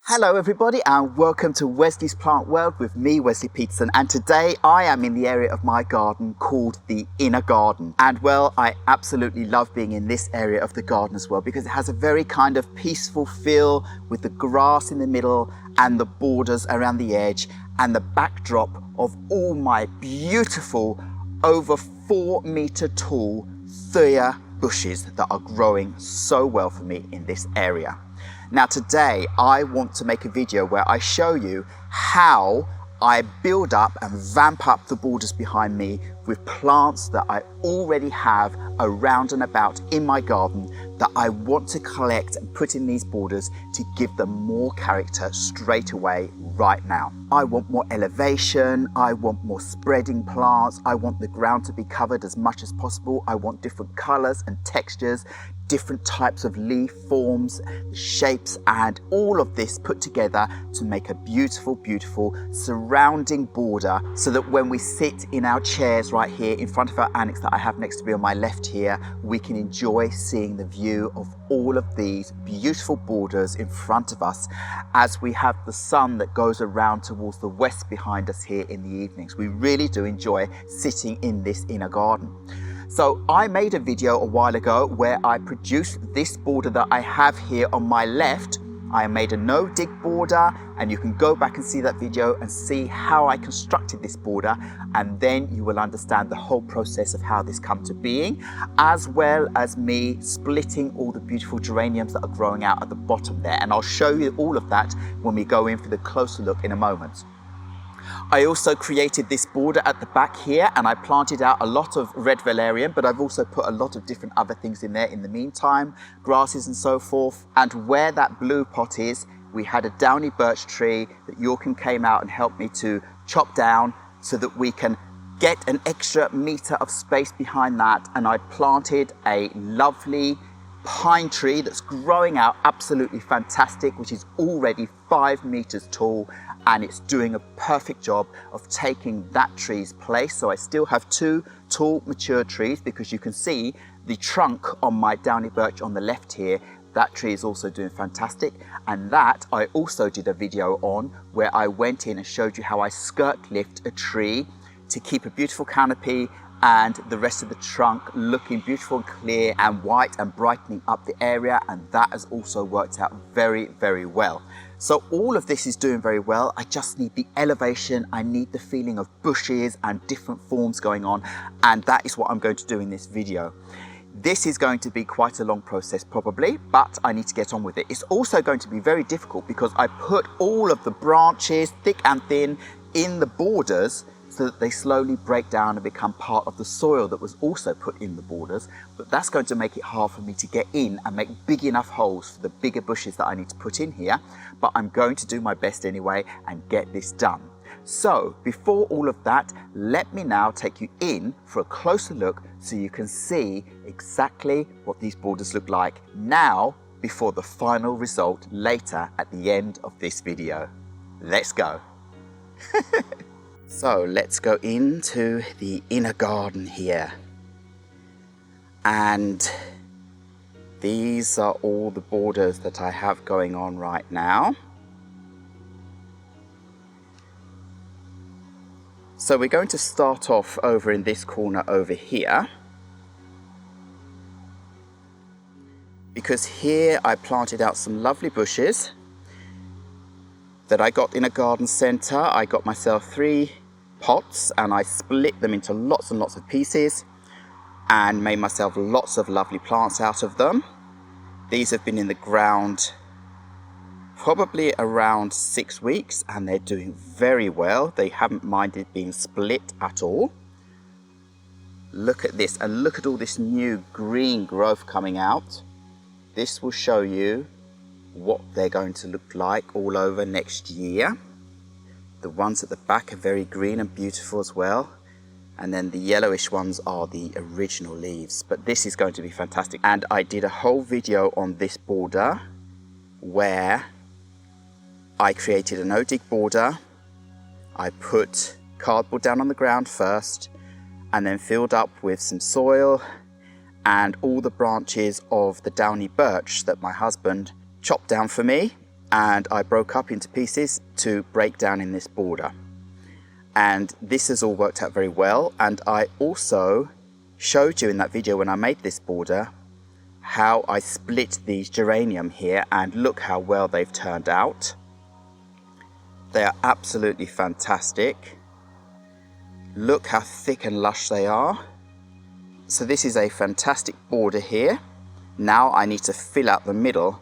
Hello everybody and welcome to Wesley's Plant World with me, Wesley Peterson, and today I am in the area of my garden called the inner garden. And well, I absolutely love being in this area of the garden as well because it has a very kind of peaceful feel with the grass in the middle and the borders around the edge and the backdrop of all my beautiful over 4-meter tall thea bushes that are growing so well for me in this area. Now today I want to make a video where I show you how I build up and vamp up the borders behind me with plants that I already have around and about in my garden that I want to collect and put in these borders to give them more character straight away right now. I want more elevation, I want more spreading plants, I want the ground to be covered as much as possible, I want different colours and textures, different types of leaf forms, shapes, and all of this put together to make a beautiful, beautiful surrounding border so that when we sit in our chairs right here in front of our annex that I have next to me on my left here, we can enjoy seeing the view of all of these beautiful borders in front of us as we have the sun that goes around towards the west behind us here in the evenings. We really do enjoy sitting in this inner garden. So I made a video a while ago where I produced this border that I have here on my left. I made a no-dig border and you can go back and see that video and see how I constructed this border, and then you will understand the whole process of how this come to being, as well as me splitting all the beautiful geraniums that are growing out at the bottom there, and I'll show you all of that when we go in for the closer look in a moment. I also created this border at the back here and I planted out a lot of red valerian, but I've also put a lot of different other things in there in the meantime, grasses and so forth. And where that blue pot is, we had a downy birch tree that Yorkin came out and helped me to chop down so that we can get an extra meter of space behind that. And I planted a lovely pine tree that's growing out absolutely fantastic, which is already 5 meters tall, and it's doing a perfect job of taking that tree's place. So I still have 2 tall mature trees because you can see the trunk on my downy birch on the left here. That tree is also doing fantastic, and that I also did a video on where I went in and showed you how I skirt lift a tree to keep a beautiful canopy and the rest of the trunk looking beautiful and clear and white and brightening up the area, and that has also worked out very, very well. So all of this is doing very well. I just need the elevation, I need the feeling of bushes and different forms going on, and that is what I'm going to do in this video. This is going to be quite a long process probably, but I need to get on with it. It's also going to be very difficult because I put all of the branches, thick and thin, in the borders so that they slowly break down and become part of the soil that was also put in the borders. But that's going to make it hard for me to get in and make big enough holes for the bigger bushes that I need to put in here. But I'm going to do my best anyway and get this done. So before all of that, let me now take you in for a closer look so you can see exactly what these borders look like now before the final result later at the end of this video. Let's go. So let's go into the inner garden here, and these are all the borders that I have going on right now. So we're going to start off over in this corner over here, because here I planted out some lovely bushes that I got in a garden centre. I got myself 3 pots and I split them into lots and lots of pieces and made myself lots of lovely plants out of them. These have been in the ground probably around 6 weeks and they're doing very well. They haven't minded being split at all. Look at this, and look at all this new green growth coming out. This will show you what they're going to look like all over next year. The ones at the back are very green and beautiful as well, and then the yellowish ones are the original leaves. But this is going to be fantastic, and I did a whole video on this border where I created a no-dig border. I put cardboard down on the ground first and then filled up with some soil and all the branches of the downy birch that my husband chopped down for me and I broke up into pieces to break down in this border. And this has all worked out very well. And I also showed you in that video when I made this border how I split these geranium here, and look how well they've turned out. They are absolutely fantastic. Look how thick and lush they are. So this is a fantastic border here. Now I need to fill out the middle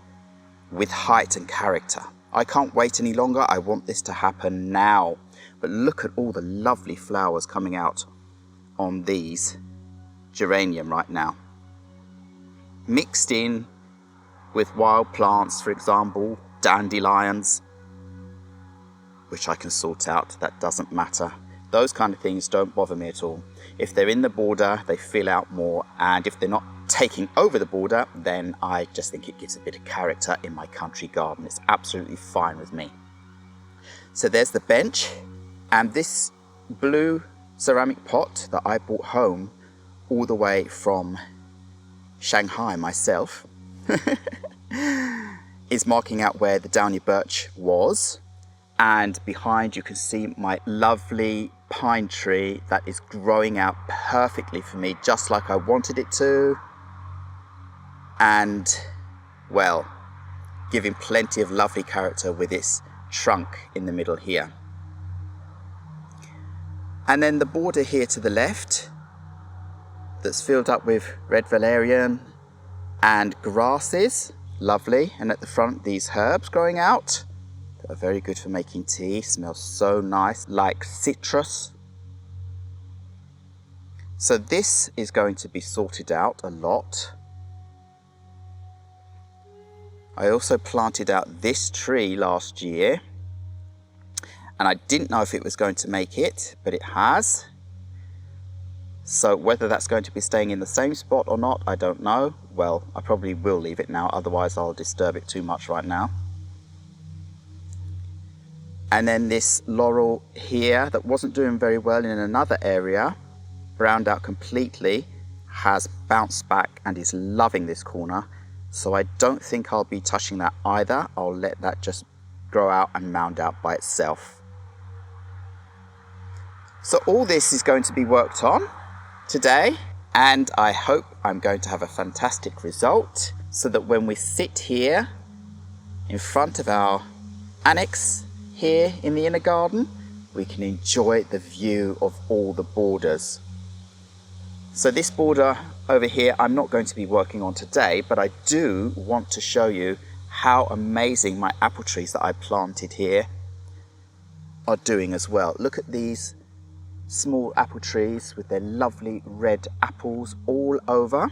with height and character. I can't wait any longer. I want this to happen now. But look at all the lovely flowers coming out on these geranium right now. Mixed in with wild plants, for example, dandelions, which I can sort out, that doesn't matter. Those kind of things don't bother me at all. If they're in the border, they fill out more, and if they're not taking over the border, then I just think it gives a bit of character in my country garden. It's absolutely fine with me. So there's the bench, and this blue ceramic pot that I brought home all the way from Shanghai myself is marking out where the downy birch was, and behind you can see my lovely pine tree that is growing out perfectly for me, just like I wanted it to, and well, giving plenty of lovely character with its trunk in the middle here. And then the border here to the left that's filled up with red valerian and grasses, lovely. And at the front, these herbs growing out that are very good for making tea, smells so nice, like citrus. So this is going to be sorted out a lot. I also planted out this tree last year, and I didn't know if it was going to make it, but it has. So whether that's going to be staying in the same spot or not, I don't know. Well, I probably will leave it now, otherwise I'll disturb it too much right now. And then this laurel here that wasn't doing very well in another area, browned out completely, has bounced back and is loving this corner. So I don't think I'll be touching that either. I'll let that just grow out and mound out by itself. So all this is going to be worked on today, and I hope I'm going to have a fantastic result, so that when we sit here in front of our annex here in the inner garden, we can enjoy the view of all the borders. So this border over here I'm not going to be working on today, but I do want to show you how amazing my apple trees that I planted here are doing as well. Look at these small apple trees with their lovely red apples all over.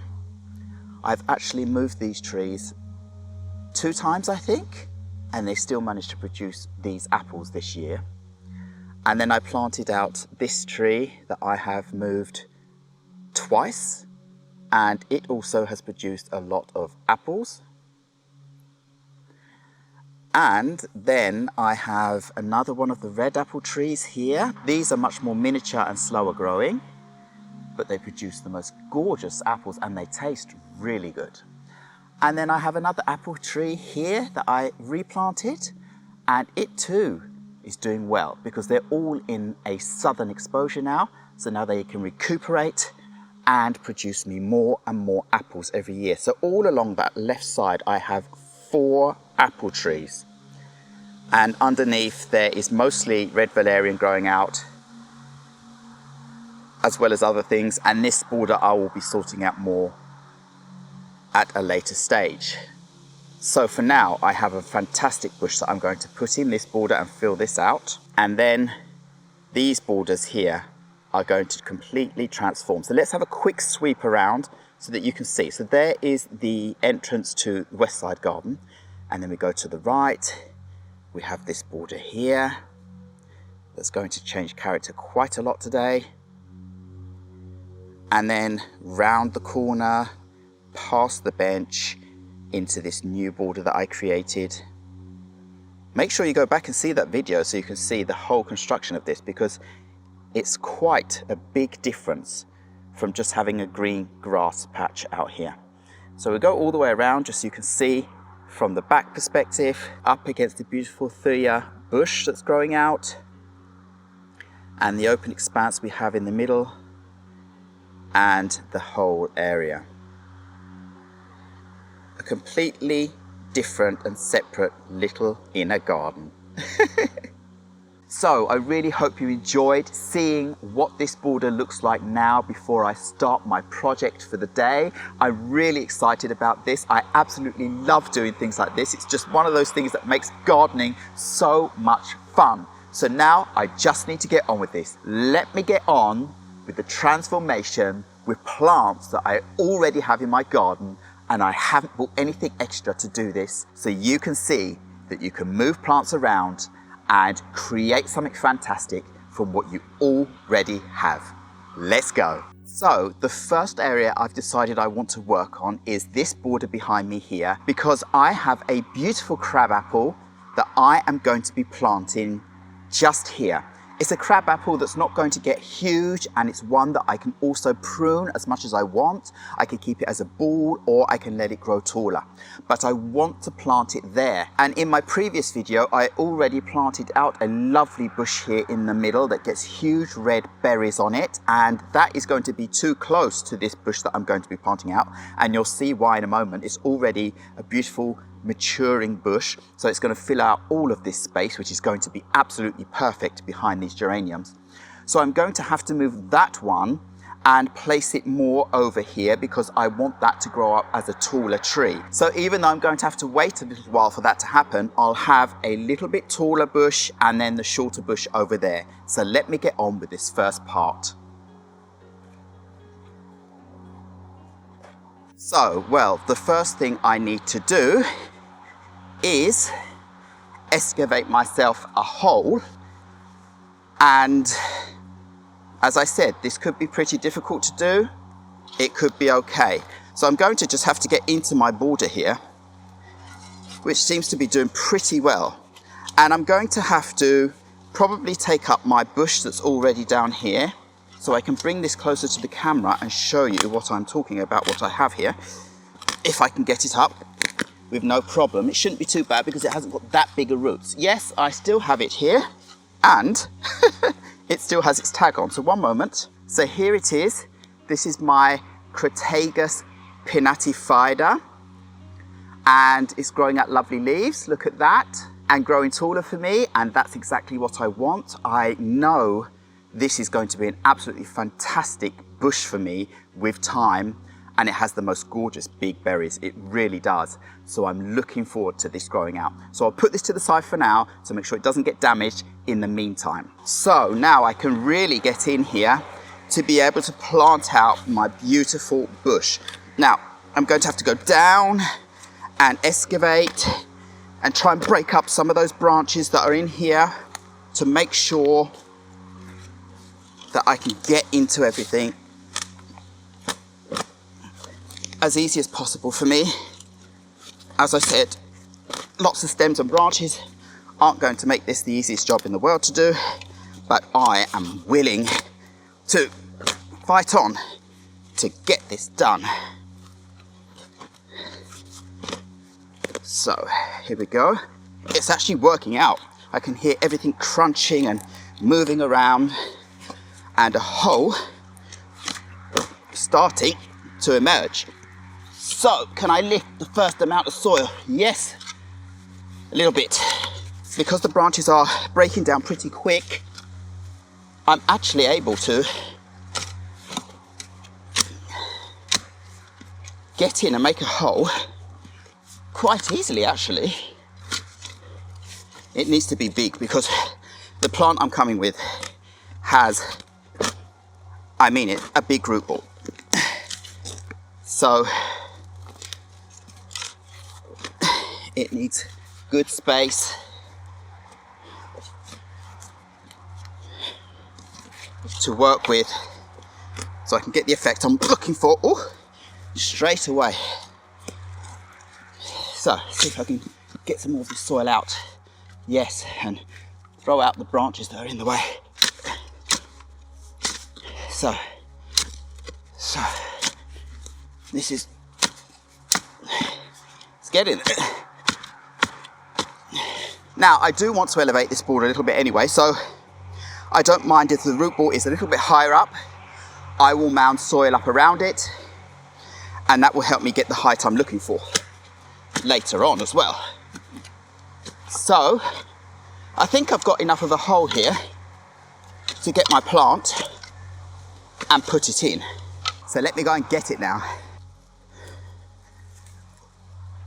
I've actually moved these trees 2 times, I think, and they still managed to produce these apples this year. And then I planted out this tree that I have moved twice, and it also has produced a lot of apples. And then I have another one of the red apple trees here. These are much more miniature and slower growing, but they produce the most gorgeous apples and they taste really good. And then I have another apple tree here that I replanted, and it too is doing well because they're all in a southern exposure now. So now they can recuperate and produce me more and more apples every year. So all along that left side, I have 4 apple trees. And underneath there is mostly red valerian growing out, as well as other things. And this border I will be sorting out more at a later stage. So for now, I have a fantastic bush that I'm going to put in this border and fill this out. And then these borders here are going to completely transform. So let's have a quick sweep around so that you can see. So there is the entrance to the west side garden. And then we go to the right. We have this border here that's going to change character quite a lot today. And then round the corner, past the bench, into this new border that I created. Make sure you go back and see that video so you can see the whole construction of this, because it's quite a big difference from just having a green grass patch out here. So we go all the way around just so you can see from the back perspective, up against the beautiful thuya bush that's growing out, and the open expanse we have in the middle, and the whole area. A completely different and separate little inner garden. So I really hope you enjoyed seeing what this border looks like now before I start my project for the day. I'm really excited about this. I absolutely love doing things like this. It's just one of those things that makes gardening so much fun. So now I just need to get on with this. Let me get on with the transformation with plants that I already have in my garden, and I haven't bought anything extra to do this, so you can see that you can move plants around and create something fantastic from what you already have. Let's go. So the first area I've decided I want to work on is this border behind me here, because I have a beautiful crabapple that I am going to be planting just here. It's a crabapple that's not going to get huge, and it's one that I can also prune as much as I want. I can keep it as a ball, or I can let it grow taller. But I want to plant it there. And in my previous video, I already planted out a lovely bush here in the middle that gets huge red berries on it. And that is going to be too close to this bush that I'm going to be planting out. And you'll see why in a moment. It's already a beautiful maturing bush, so it's going to fill out all of this space, which is going to be absolutely perfect behind these geraniums. So I'm going to have to move that one and place it more over here, because I want that to grow up as a taller tree. So even though I'm going to have to wait a little while for that to happen, I'll have a little bit taller bush and then the shorter bush over there. So let me get on with this first part. So, well, the first thing I need to do is excavate myself a hole, and as I said, this could be pretty difficult to do. It could be okay. So I'm going to just have to get into my border here, which seems to be doing pretty well, and I'm going to have to probably take up my bush that's already down here, so I can bring this closer to the camera and show you what I'm talking about, what I have here, if I can get it up with no problem. It shouldn't be too bad because it hasn't got that big of roots. Yes, I still have it here, and it still has its tag on. So one moment. So here it is. This is my Crataegus pinnatifida, and it's growing out lovely leaves. Look at that, and growing taller for me, and that's exactly what I want. I know this is going to be an absolutely fantastic bush for me with time, and it has the most gorgeous big berries. It really does. So I'm looking forward to this growing out. So I'll put this to the side for now to make sure it doesn't get damaged in the meantime. So now I can really get in here to be able to plant out my beautiful bush. Now I'm going to have to go down and excavate and try and break up some of those branches that are in here to make sure that I can get into everything as easy as possible for me. As I said, lots of stems and branches aren't going to make this the easiest job in the world to do, but I am willing to fight on to get this done. So here we go. It's actually working out. I can hear everything crunching and moving around, and a hole starting to emerge. So, can I lift the first amount of soil? Yes, a little bit. Because the branches are breaking down pretty quick, I'm actually able to get in and make a hole quite easily, actually. It needs to be big because the plant I'm coming with has, I mean it, a big root ball. So it needs good space to work with, so I can get the effect I'm looking for straight away. So see if I can get some more of the soil out. Yes, and throw out the branches that are in the way. So this is, it's getting there. Now, I do want to elevate this border a little bit anyway, so I don't mind if the root ball is a little bit higher up. I will mound soil up around it, and that will help me get the height I'm looking for later on as well. So, I think I've got enough of a hole here to get my plant and put it in. So let me go and get it now.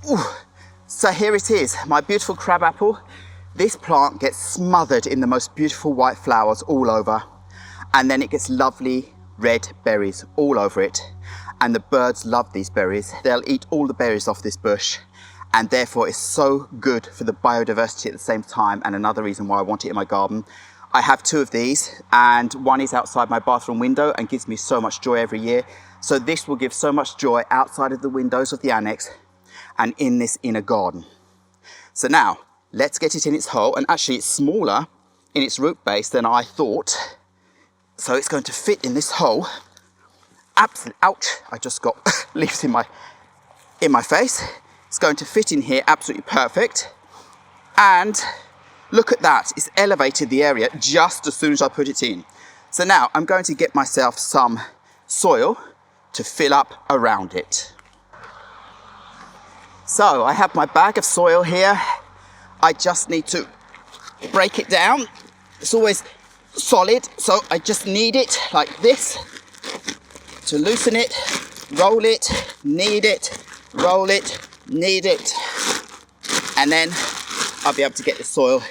Ooh. So here it is, my beautiful crabapple. This plant gets smothered in the most beautiful white flowers all over, and then it gets lovely red berries all over it. And the birds love these berries. They'll eat all the berries off this bush, and therefore it's so good for the biodiversity at the same time, and another reason why I want it in my garden. I have 2 of these, and one is outside my bathroom window and gives me so much joy every year. So this will give so much joy outside of the windows of the annex and in this inner garden. So now, let's get it in its hole, and actually it's smaller in its root base than I thought. So it's going to fit in this hole. Absolutely, ouch, I just got leaves in my face. It's going to fit in here absolutely perfect. And look at that, it's elevated the area just as soon as I put it in. So now I'm going to get myself some soil to fill up around it. So I have my bag of soil here. I just need to break it down. It's always solid, so I just knead it like this to loosen it, roll it, knead it, roll it, knead it, and then I'll be able to get the soil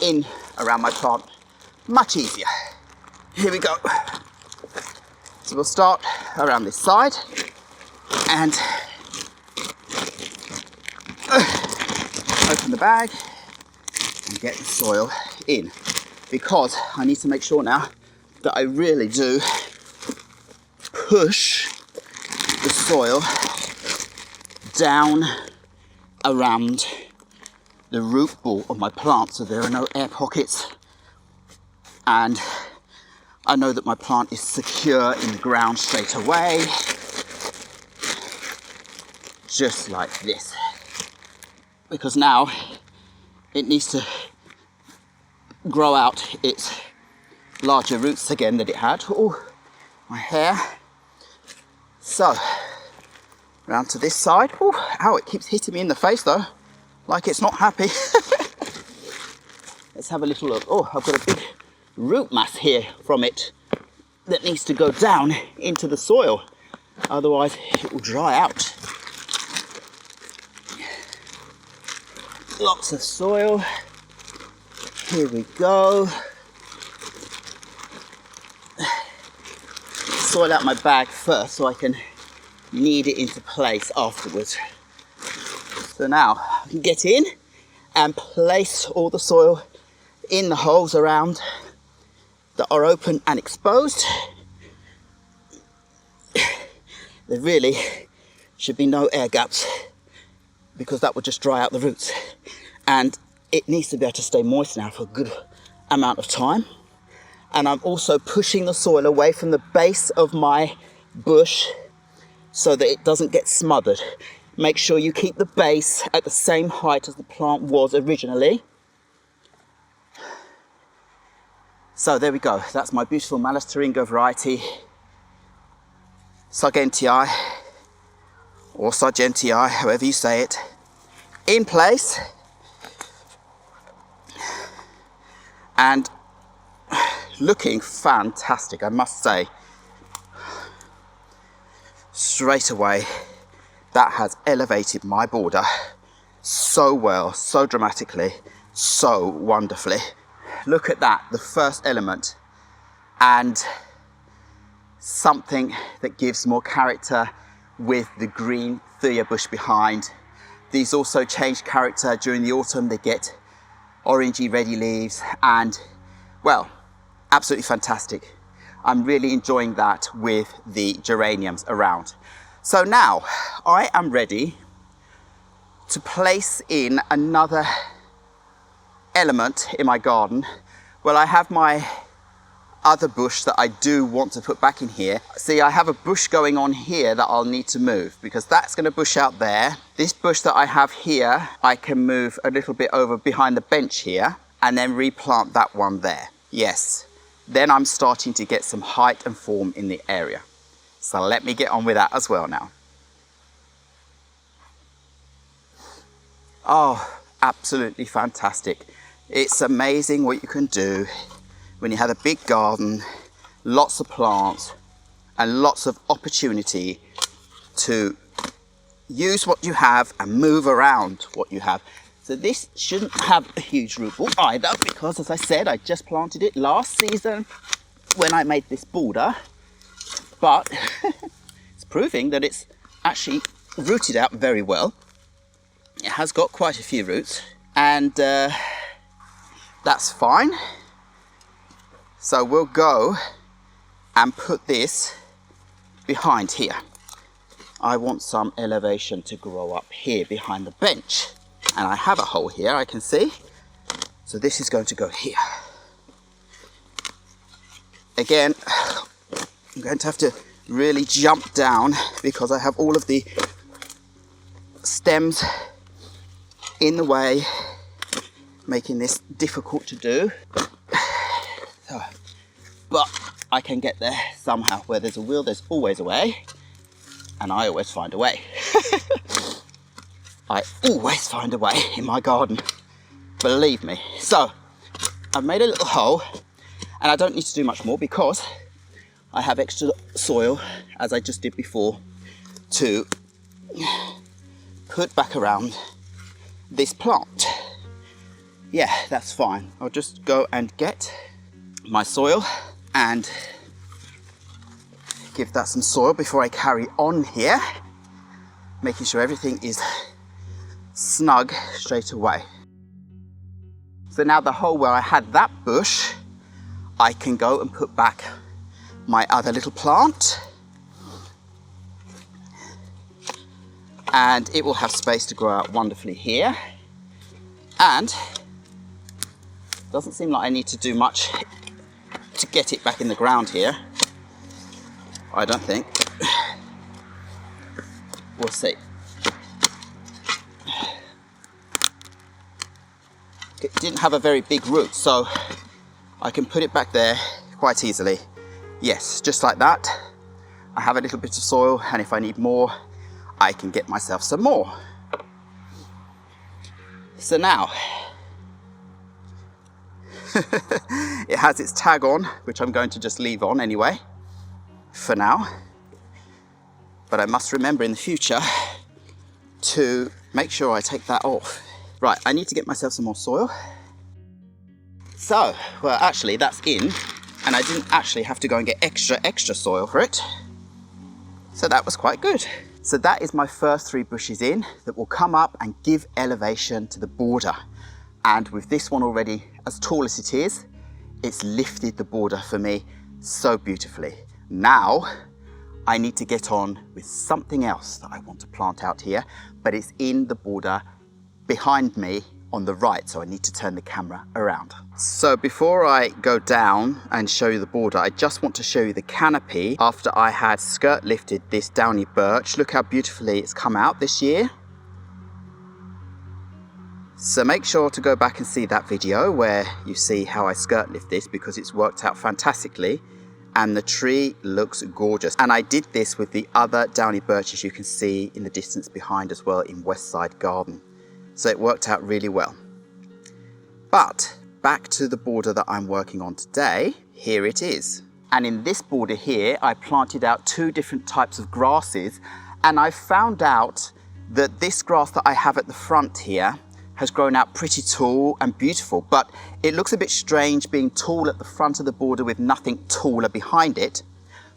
in around my plant much easier. Here we go. So we'll start around this side and open the bag and get the soil in, because I need to make sure now that I really do push the soil down around the root ball of my plant so there are no air pockets, and I know that my plant is secure in the ground straight away, just like this. Because now it needs to grow out its larger roots again that it had. Oh, my hair. So, round to this side. Oh, ow, it keeps hitting me in the face though, like it's not happy. Let's have a little look. Oh, I've got a big root mass here from it that needs to go down into the soil, otherwise it will dry out. Lots of soil. Here we go. Soil out my bag first so I can knead it into place afterwards. So now I can get in and place all the soil in the holes around that are open and exposed. There really should be no air gaps, because that would just dry out the roots, and it needs to be able to stay moist now for a good amount of time. And I'm also pushing the soil away from the base of my bush so that it doesn't get smothered. Make sure you keep the base at the same height as the plant was originally. So there we go, that's my beautiful Malastaringa variety, Sargentii, or Sargentii, however you say it, in place. And looking fantastic, I must say. Straight away, that has elevated my border so well, so dramatically, so wonderfully. Look at that, the first element, and something that gives more character with the green thuya bush behind. These also change character during the autumn. They get orangey, reddy leaves, and, well, absolutely fantastic. I'm really enjoying that with the geraniums around. So now I am ready to place in another element in my garden. Well, I have my other bush that I do want to put back in here. See, I have a bush going on here that I'll need to move because that's going to bush out there. This bush that I have here, I can move a little bit over behind the bench here and then replant that one there. Yes, then I'm starting to get some height and form in the area. So let me get on with that as well now. Oh, absolutely fantastic. It's amazing what you can do when you have a big garden, lots of plants, and lots of opportunity to use what you have and move around what you have. So this shouldn't have a huge root ball either, because as I said, I just planted it last season when I made this border, but it's proving that it's actually rooted out very well. It has got quite a few roots, and that's fine. So we'll go and put this behind here. I want some elevation to grow up here behind the bench. And I have a hole here, I can see. So this is going to go here. Again, I'm going to have to really jump down because I have all of the stems in the way, making this difficult to do. But I can get there somehow. Where there's a will, there's always a way. And I always find a way. I always find a way in my garden. Believe me. So, I've made a little hole. And I don't need to do much more because I have extra soil, as I just did before, to put back around this plant. Yeah, that's fine. I'll just go and get my soil and give that some soil before I carry on here, making sure everything is snug straight away. So now the hole where I had that bush, I can go and put back my other little plant, and it will have space to grow out wonderfully here. And doesn't seem like I need to do much to get it back in the ground here. I don't think. We'll see. It didn't have a very big root, so I can put it back there quite easily. Yes, just like that. I have a little bit of soil, and if I need more, I can get myself some more. So now, it has its tag on, which I'm going to just leave on anyway, for now. But I must remember in the future to make sure I take that off. Right, I need to get myself some more soil. So, well, actually that's in, and I didn't actually have to go and get extra soil for it. So that was quite good. So that is my first 3 bushes in that will come up and give elevation to the border. And with this one already as tall as it is, it's lifted the border for me so beautifully. Now, I need to get on with something else that I want to plant out here, but it's in the border behind me on the right, so I need to turn the camera around. So before I go down and show you the border, I just want to show you the canopy after I had skirt lifted this downy birch. Look how beautifully it's come out this year. So make sure to go back and see that video where you see how I skirt lift this, because it's worked out fantastically and the tree looks gorgeous. And I did this with the other downy birches you can see in the distance behind as well in West Side Garden. So it worked out really well. But back to the border that I'm working on today, here it is. And in this border here, I planted out 2 different types of grasses, and I found out that this grass that I have at the front here has grown out pretty tall and beautiful, but it looks a bit strange being tall at the front of the border with nothing taller behind it.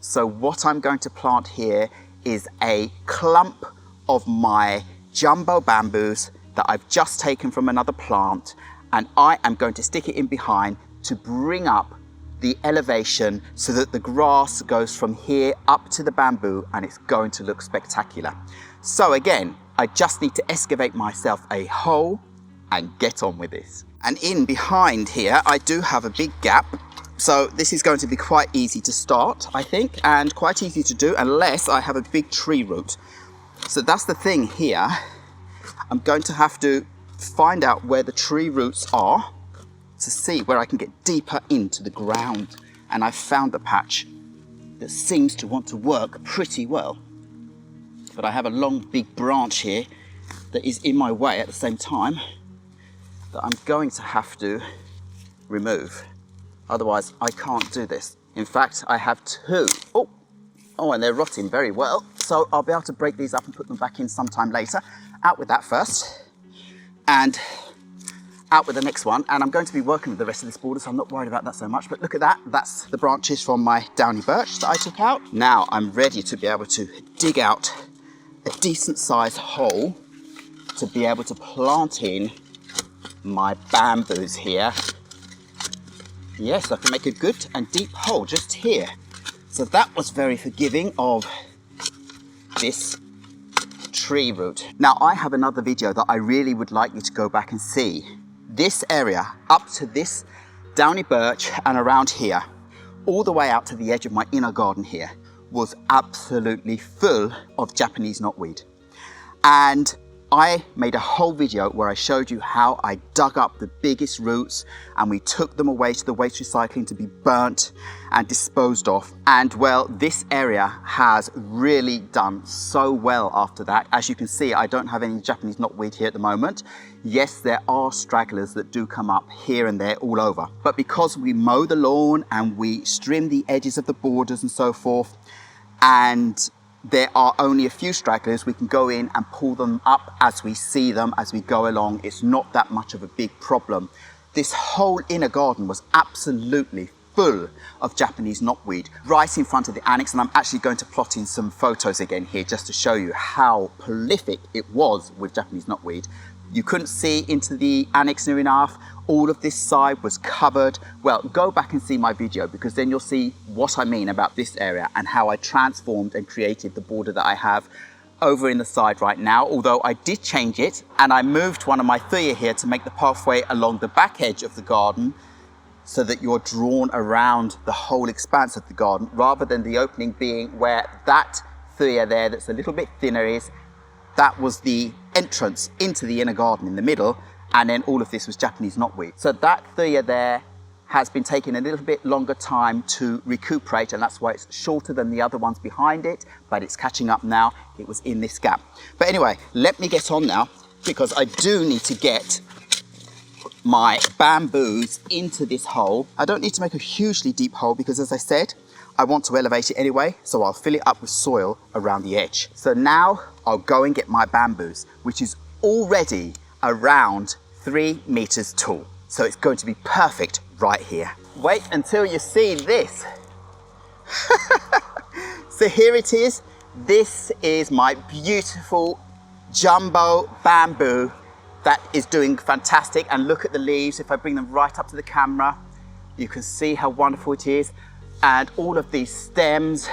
So what I'm going to plant here is a clump of my jumbo bamboos that I've just taken from another plant, and I am going to stick it in behind to bring up the elevation so that the grass goes from here up to the bamboo, and it's going to look spectacular. So again, I just need to excavate myself a hole and get on with this. And in behind here, I do have a big gap, So this is going to be quite easy to start, I think, and quite easy to do unless I have a big tree root. So that's the thing here. I'm going to have to find out where the tree roots are to see where I can get deeper into the ground. And I've found a patch that seems to want to work pretty well. But I have a long big branch here that is in my way at the same time that I'm going to have to remove. Otherwise I can't do this. In fact, I have two. Oh, and they're rotting very well. So I'll be able to break these up and put them back in sometime later. Out with that first. And out with the next one. And I'm going to be working with the rest of this border, so I'm not worried about that so much. But look at that. That's the branches from my downy birch that I took out. Now I'm ready to be able to dig out a decent sized hole to be able to plant in my bamboos here. Yes, I can make a good and deep hole just here. So that was very forgiving of this tree root. Now I have another video that I really would like you to go back and see. This area up to this downy birch and around here, all the way out to the edge of my inner garden here, was absolutely full of Japanese knotweed. And I made a whole video where I showed you how I dug up the biggest roots and we took them away to the waste recycling to be burnt and disposed of. And well, this area has really done so well after that. As you can see, I don't have any Japanese knotweed here at the moment. Yes, there are stragglers that do come up here and there all over. But because we mow the lawn and we trim the edges of the borders and so forth, and there are only a few stragglers, we can go in and pull them up as we see them, as we go along. It's not that much of a big problem. This whole inner garden was absolutely full of Japanese knotweed right in front of the annex, and I'm actually going to plot in some photos again here just to show you how prolific it was with Japanese knotweed. You couldn't see into the annex near enough. All of this side was covered. Well, go back and see my video because then you'll see what I mean about this area and how I transformed and created the border that I have over in the side right now. Although I did change it and I moved one of my thuya here to make the pathway along the back edge of the garden so that you're drawn around the whole expanse of the garden rather than the opening being where that thuya there that's a little bit thinner is. That was the entrance into the inner garden in the middle, and then all of this was Japanese knotweed. So that thuya there has been taking a little bit longer time to recuperate, and that's why it's shorter than the other ones behind it, but it's catching up now. It was in this gap. But anyway, let me get on now because I do need to get my bamboos into this hole. I don't need to make a hugely deep hole because, as I said, I want to elevate it anyway, so I'll fill it up with soil around the edge. So now I'll go and get my bamboos, which is already around 3 meters tall. So it's going to be perfect right here. Wait until you see this. So here it is. This is my beautiful jumbo bamboo that is doing fantastic. And look at the leaves. If I bring them right up to the camera, you can see how wonderful it is. And all of these stems,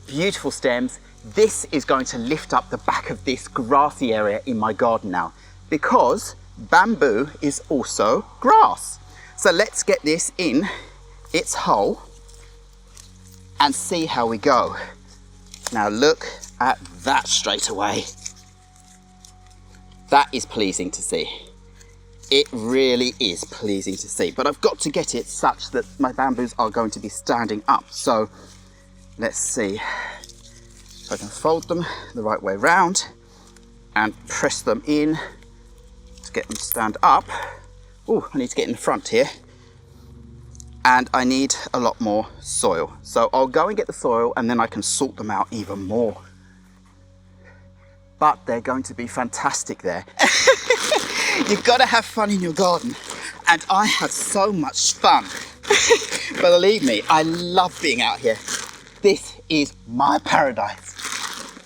beautiful stems. This is going to lift up the back of this grassy area in my garden now because bamboo is also grass. So let's get this in its hole and see how we go. Now look at that straight away. That is pleasing to see. It really is pleasing to see, but I've got to get it such that my bamboos are going to be standing up. So let's see if I can fold them the right way round and press them in to get them to stand up. Oh, I need to get in the front here. And I need a lot more soil. So I'll go and get the soil and then I can sort them out even more. But they're going to be fantastic there. You've got to have fun in your garden, and I have so much fun. Believe me, I love being out here. This is my paradise,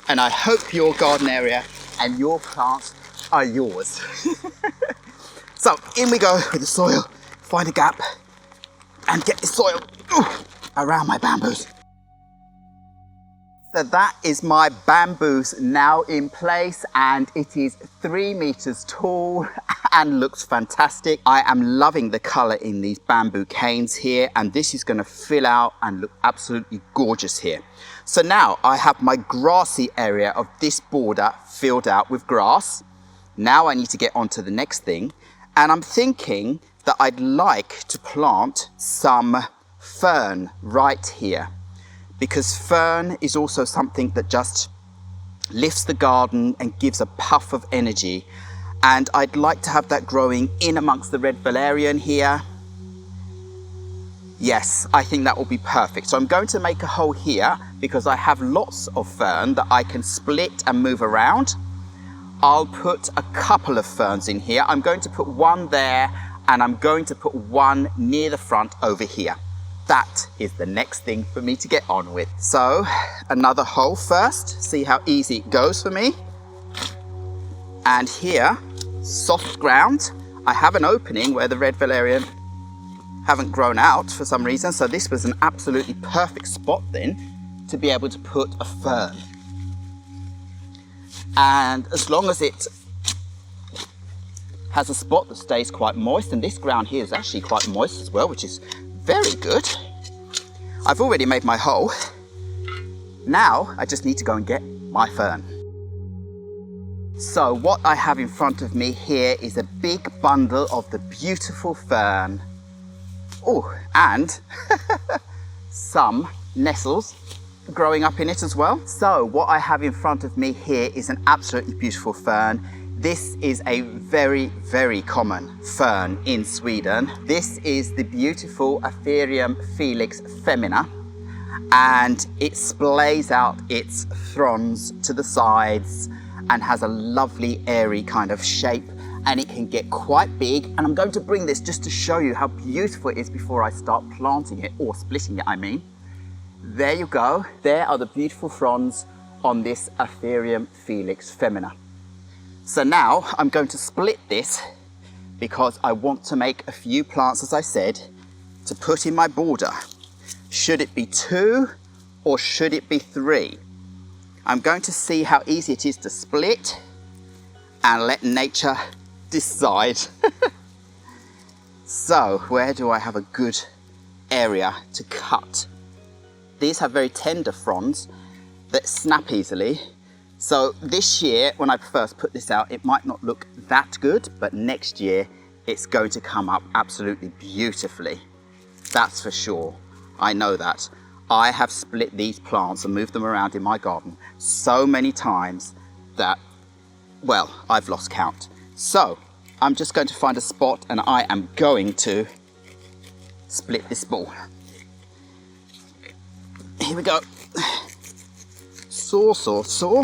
and I hope your garden area and your plants are yours. So in we go with the soil, find a gap and get the soil around my bamboos. That is my bamboos now in place, and it is 3 meters tall and looks fantastic. I am loving the color in these bamboo canes here, and this is going to fill out and look absolutely gorgeous here. So now I have my grassy area of this border filled out with grass. Now I need to get on to the next thing, and I'm thinking that I'd like to plant some fern right here, because fern is also something that just lifts the garden and gives a puff of energy, and I'd like to have that growing in amongst the red valerian here. Yes, I think that will be perfect. So I'm going to make a hole here because I have lots of fern that I can split and move around. I'll put a couple of ferns in here. I'm going to put one there, and I'm going to put one near the front over here. That is the next thing for me to get on with. So another hole first, see how easy it goes for me. And here, soft ground. I have an opening where the red valerian haven't grown out for some reason, so this was an absolutely perfect spot then to be able to put a fern. And as long as it has a spot that stays quite moist, and this ground here is actually quite moist as well, which is very good. I've already made my hole. Now I just need to go and get my fern. So what I have in front of me here is a big bundle of the beautiful fern. Oh, and some nettles growing up in it as well. So what I have in front of me here is an absolutely beautiful fern. This is a very, very common fern in Sweden. This is the beautiful Aetherium felix femina, and it splays out its fronds to the sides and has a lovely airy kind of shape, and it can get quite big. And I'm going to bring this just to show you how beautiful it is before I start planting it, or splitting it, I mean. There you go. There are the beautiful fronds on this Aetherium felix femina. So now I'm going to split this because I want to make a few plants, as I said, to put in my border. Should it be 2 or should it be 3? I'm going to see how easy it is to split and let nature decide. So where do I have a good area to cut? These have very tender fronds that snap easily. So this year, when I first put this out, it might not look that good, but next year it's going to come up absolutely beautifully. That's for sure. I know that. I have split these plants and moved them around in my garden so many times that, well, I've lost count. So I'm just going to find a spot, and I am going to split this ball. Here we go. Saw, saw, saw.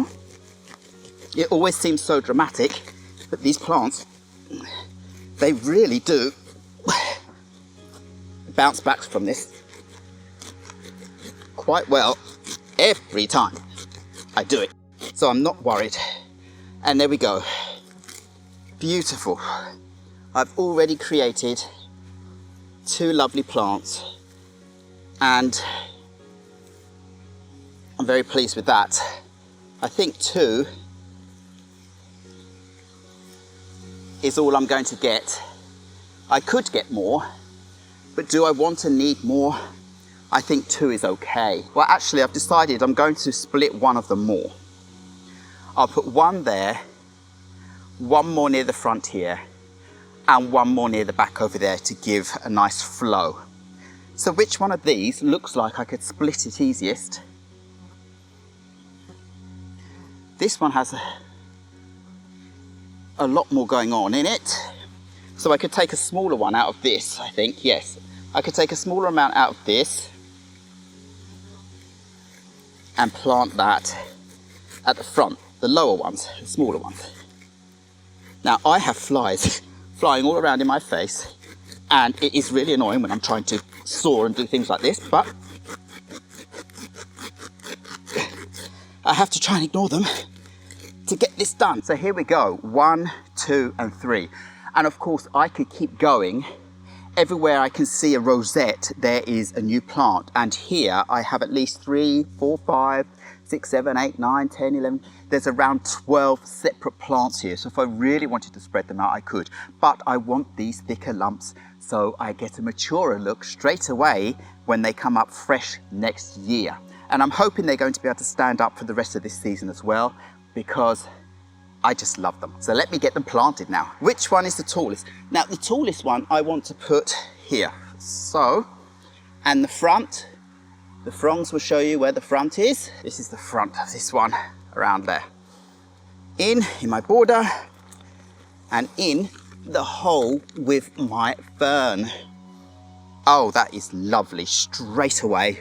It always seems so dramatic, but these plants, they really do bounce back from this quite well every time I do it. So I'm not worried. And there we go. Beautiful. I've already created 2 lovely plants, and I'm very pleased with that. I think 2 is all I'm going to get. I could get more, but do I want to need more? I think 2 is okay. Well, actually, I've decided I'm going to split one of them more. I'll put one there, one more near the front here, and one more near the back over there to give a nice flow. So which one of these looks like I could split it easiest? This one has a lot more going on in it. So I could take a smaller one out of this, I think, yes. I could take a smaller amount out of this and plant that at the front, the lower ones, the smaller ones. Now I have flies flying all around in my face, and it is really annoying when I'm trying to saw and do things like this, but I have to try and ignore them to get this done. So here we go, 1, 2 and 3. And of course I could keep going. Everywhere I can see a rosette, there is a new plant. And here I have at least 3, 4, 5, 6, 7, 8, 9, 10, 11. There's around 12 separate plants here. So if I really wanted to spread them out, I could. But I want these thicker lumps so I get a maturer look straight away when they come up fresh next year. And I'm hoping they're going to be able to stand up for the rest of this season as well, because I just love them. So let me get them planted now. Which one is the tallest? Now the tallest one I want to put here. So, and the front, the fronds will show you where the front is. This is the front of this one, around there. In my border, and in the hole with my fern. Oh, that is lovely straight away.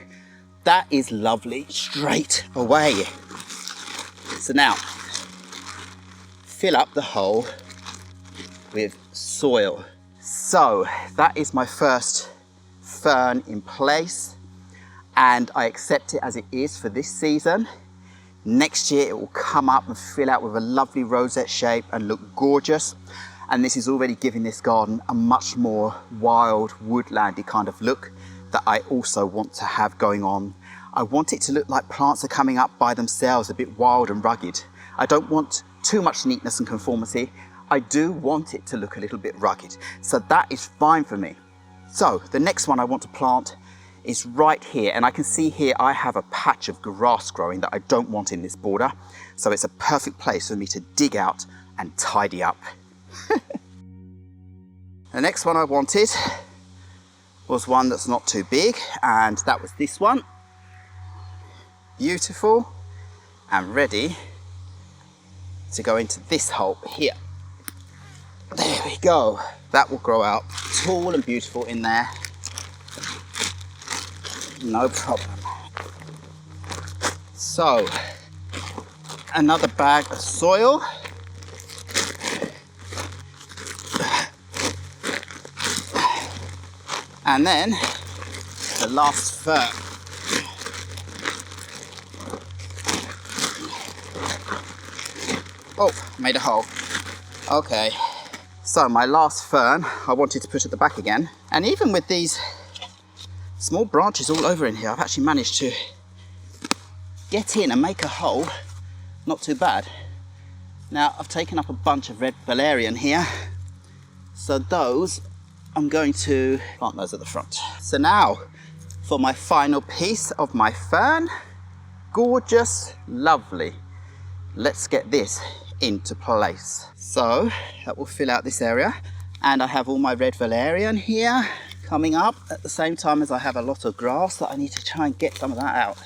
That is lovely straight away. So now, fill up the hole with soil. So that is my first fern in place, and I accept it as it is for this season. Next year it will come up and fill out with a lovely rosette shape and look gorgeous. And this is already giving this garden a much more wild, woodlandy kind of look that I also want to have going on. I want it to look like plants are coming up by themselves, a bit wild and rugged. I don't want too much neatness and conformity. I do want it to look a little bit rugged. So that is fine for me. So the next one I want to plant is right here. And I can see here I have a patch of grass growing that I don't want in this border. So it's a perfect place for me to dig out and tidy up. The next one I wanted was one that's not too big, and that was this one. Beautiful and ready to go into this hole here. There we go. That will grow out tall and beautiful in there. No problem. So, another bag of soil. And then the last fern. Oh, made a hole. Okay. So my last fern I wanted to put at the back again. And even with these small branches all over in here, I've actually managed to get in and make a hole. Not too bad. Now I've taken up a bunch of red valerian here. So those, I'm going to plant those at the front. So now for my final piece of my fern. Gorgeous, lovely. Let's get this into place. So that will fill out this area. And I have all my red valerian here coming up at the same time as I have a lot of grass that I need to try and get some of that out.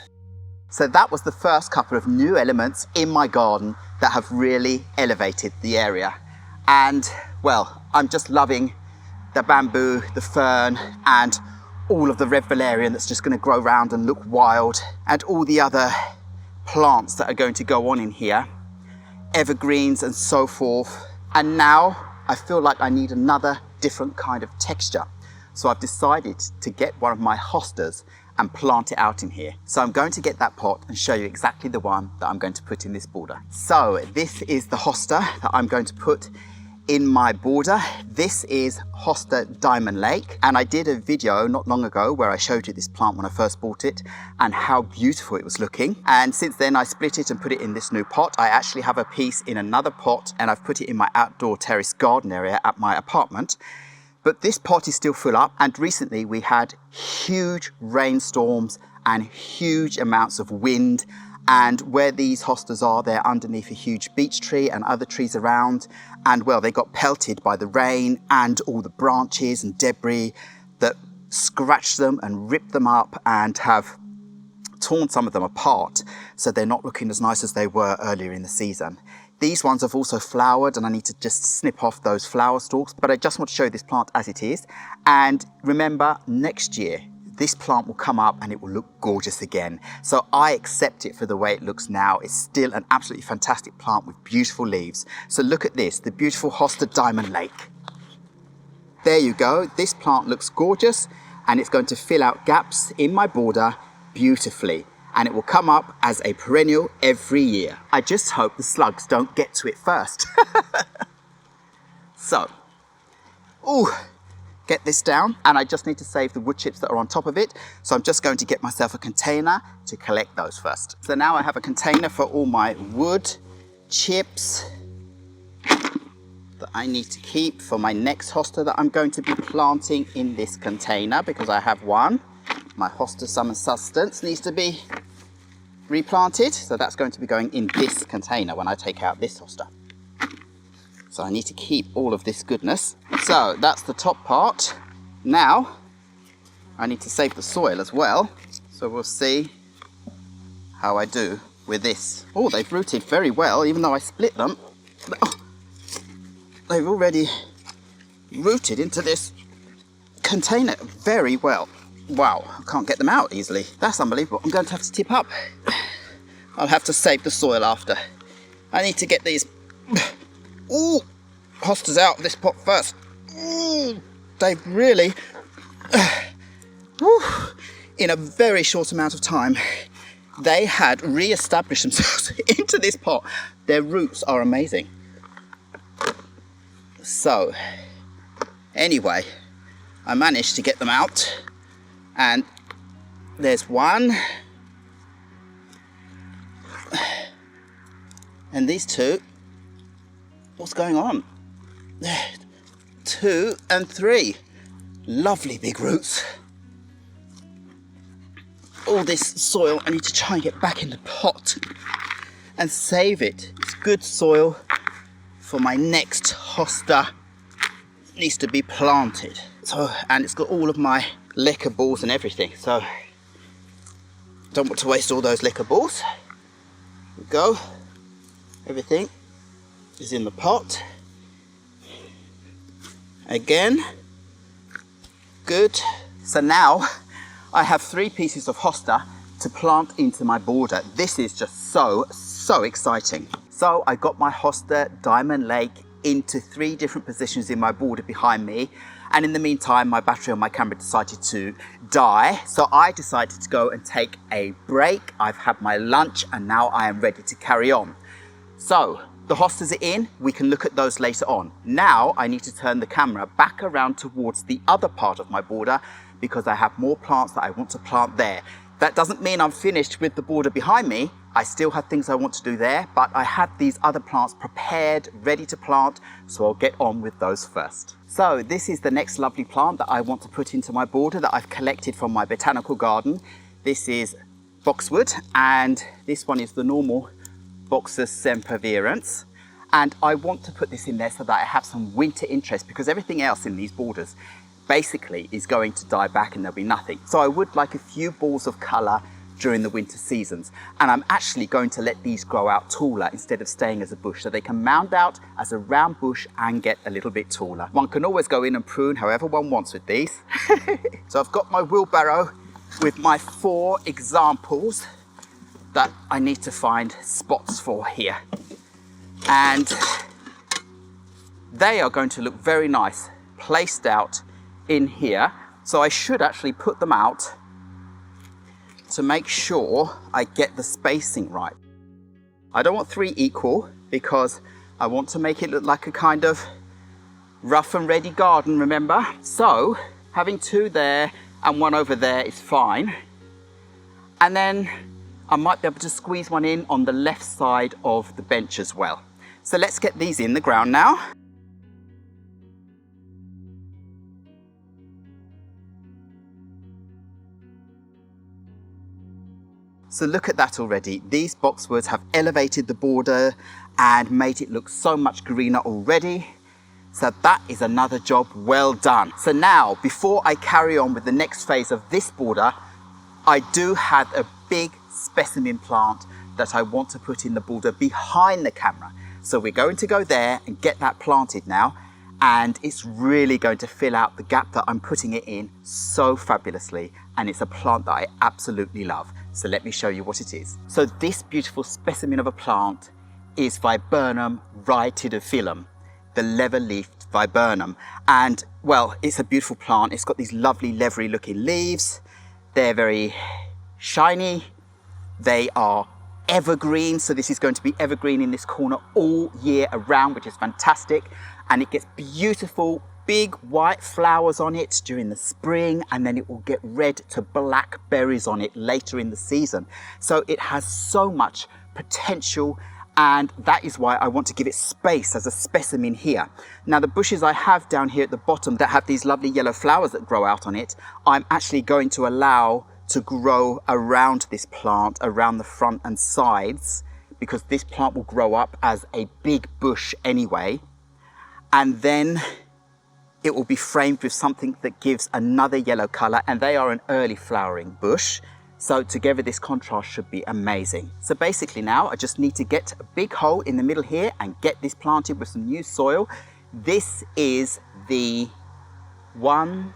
So that was the first couple of new elements in my garden that have really elevated the area. And well, I'm just loving the bamboo, the fern, and all of the red valerian that's just going to grow around and look wild, and all the other plants that are going to go on in here, evergreens and so forth. And now I feel like I need another different kind of texture. So I've decided to get one of my hostas and plant it out in here. So I'm going to get that pot and show you exactly the one that I'm going to put in this border. So this is the hosta that I'm going to put in my border. This is Hosta Diamond Lake, and I did a video not long ago where I showed you this plant when I first bought it and how beautiful it was looking. And since then I split it and put it in this new pot. I actually have a piece in another pot, and I've put it in my outdoor terrace garden area at my apartment. But this pot is still full up, and recently we had huge rainstorms and huge amounts of wind. And where these hostas are, they're underneath a huge beech tree and other trees around. And well, they got pelted by the rain and all the branches and debris that scratched them and ripped them up and have torn some of them apart. So they're not looking as nice as they were earlier in the season. These ones have also flowered, and I need to just snip off those flower stalks. But I just want to show you this plant as it is. And remember, next year, this plant will come up and it will look gorgeous again. So I accept it for the way it looks now. It's still an absolutely fantastic plant with beautiful leaves. So look at this, the beautiful Hosta Diamond Lake. There you go. This plant looks gorgeous, and it's going to fill out gaps in my border beautifully. And it will come up as a perennial every year. I just hope the slugs don't get to it first. So, ooh, get this down, and I just need to save the wood chips that are on top of it. So I'm just going to get myself a container to collect those first. So now I have a container for all my wood chips that I need to keep for my next hosta that I'm going to be planting in this container, because I have one. My hosta summer substance needs to be replanted, so that's going to be going in this container when I take out this hosta. So I need to keep all of this goodness. So that's the top part. Now I need to save the soil as well, so we'll see how I do with this. Oh, they've rooted very well, even though I split them. Oh, they've already rooted into this container very well. Wow, I can't get them out easily. That's unbelievable. I'm going to have to tip up. I'll have to save the soil after. I need to get these hostas out of this pot first. They've really, in a very short amount of time, they had re-established themselves into this pot. Their roots are amazing. So, anyway, I managed to get them out, and there's one, and these two. What's going on? 2 and 3. Lovely big roots. All this soil I need to try and get back in the pot and save it. It's good soil for my next hosta. It needs to be planted. So, and it's got all of my liquor balls and everything, so don't want to waste all those liquor balls. Here we go. Everything is in the pot. Again, good. So now I have 3 pieces of hosta to plant into my border. This is just so exciting. So I got my hosta Diamond Lake into 3 different positions in my border behind me, and in the meantime my battery on my camera decided to die, so I decided to go and take a break. I've had my lunch and now I am ready to carry on. So the hostas are in, we can look at those later on. Now I need to turn the camera back around towards the other part of my border, because I have more plants that I want to plant there. That doesn't mean I'm finished with the border behind me. I still have things I want to do there, but I have these other plants prepared, ready to plant, so I'll get on with those first. So this is the next lovely plant that I want to put into my border that I've collected from my botanical garden. This is boxwood, and this one is the normal Boxus sempervirens, and I want to put this in there so that I have some winter interest, because everything else in these borders basically is going to die back and there'll be nothing. So I would like a few balls of colour during the winter seasons, and I'm actually going to let these grow out taller instead of staying as a bush, so they can mound out as a round bush and get a little bit taller. One can always go in and prune however one wants with these. So I've got my wheelbarrow with my 4 examples that I need to find spots for here, and they are going to look very nice placed out in here. So I should actually put them out to make sure I get the spacing right. I don't want 3 equal, because I want to make it look like a kind of rough and ready garden, remember? So having 2 there and 1 over there is fine, and then I might be able to squeeze one in on the left side of the bench as well. So let's get these in the ground now. So look at that already. These boxwoods have elevated the border and made it look so much greener already. So that is another job well done. So now, before I carry on with the next phase of this border, I do have a big specimen plant that I want to put in the border behind the camera. So we're going to go there and get that planted now, and it's really going to fill out the gap that I'm putting it in so fabulously, and it's a plant that I absolutely love. So let me show you what it is. So this beautiful specimen of a plant is Viburnum rhytidophyllum, the leather-leafed viburnum, and well, it's a beautiful plant. It's got these lovely leathery looking leaves. They're very shiny. They are evergreen, so this is going to be evergreen in this corner all year around, which is fantastic, and it gets beautiful big white flowers on it during the spring, and then it will get red to black berries on it later in the season. So it has so much potential, and that is why I want to give it space as a specimen here. Now the bushes I have down here at the bottom that have these lovely yellow flowers that grow out on it, I'm actually going to allow to grow around this plant, around the front and sides, because this plant will grow up as a big bush anyway, and then it will be framed with something that gives another yellow colour, and they are an early flowering bush. So together this contrast should be amazing. So basically now I just need to get a big hole in the middle here and get this planted with some new soil. This is the 1,